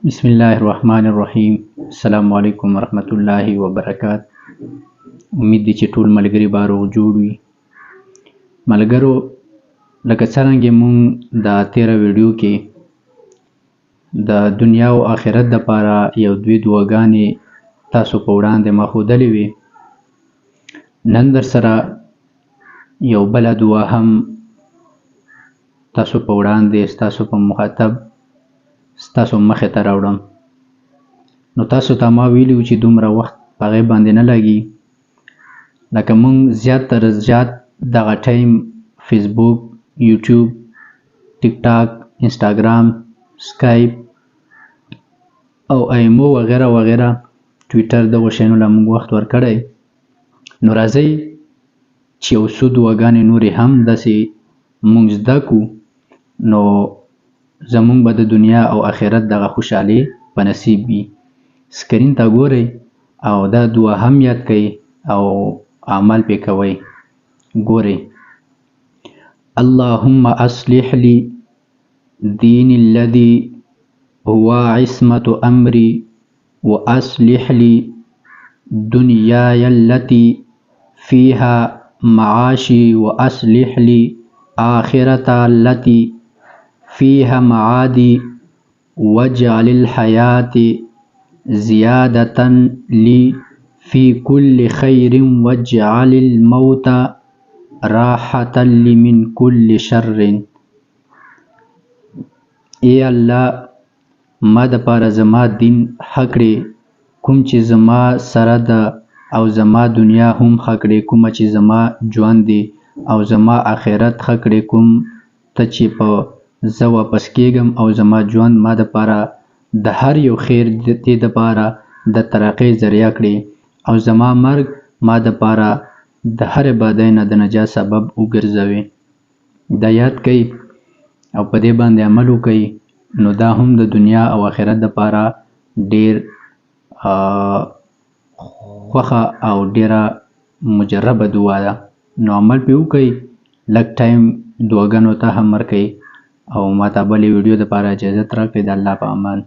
بسم الله الرحمن الرحیم. السلام علیکم ورحمت الله وبرکات. امید دی چې ټول ملګری به روغ جوړ وي. ملګرو، لکه څرنګه مونږ د تیره ویډیو کې د دنیا او آخرت دپاره یو دوې دعاګانې تاسو په وړاندې مښودلې وې، نن در سره یو بله دعا هم تاسو په وړاندې ستاسو په مخاطب ستاسو مخې ته راوړم. نو تاسو ته ما ویلي و چې دومره وخت په هغې باندې نه لګي، لکه مونږ زیات تر زیات دغه ټایم فیسبوک، یوټیوب، ټیک ټاک، انسټاګرام، سکایپ او ایمو وغیره وغیره، ټویټر، دغو شیانو له مونږ وخت ورکړی. نو راځئ چې یو څو دعاګانې نورې هم داسې مونږ زده کړو، نو زمونږ به د دنیا او آخرت دغه خوشحالي په نصیب وي. سکرین ته ګورئ او دا دعا هم یاد کړئ او عمل پې کوئ. ګورئ: اللهم اصلح لي ديني الذي هو عصمة أمري وأصلح لي دنياي التي فيها معاشي وأصلح لي آخرة التي فيها معادي واجعل الحياة زيادة لي في كل خير واجعل الموت راحة لي من كل شر. ای الله، ما دپاره زما دین ښه کړې، کوم چې زما سره ده، او زما دنیا هم ښه کړې، کومه چې زما ژوند دی، او زما آخرت ښه کړې، کوم ته چې په زه واپس کېږم، او زما ژوند ما دپاره د هر یو خیر دې دپاره د ترقۍ ذریعه کړې، او زما مرګ ما دپاره د هرې بدۍ نه د نجات سبب وګرځوې. دا یاد کړئ او په دې باندې عمل وکړئ، نو دا هم د دنیا او آخرت دپاره ډېر خوښه او ډېره مجربه دعا ده. نو عمل پې وکړئ، لږ ټایم دعاګانو ته هم ورکړئ، او ما ته بلې ویډیو دپاره اجازت راکړئ. د الله په امان.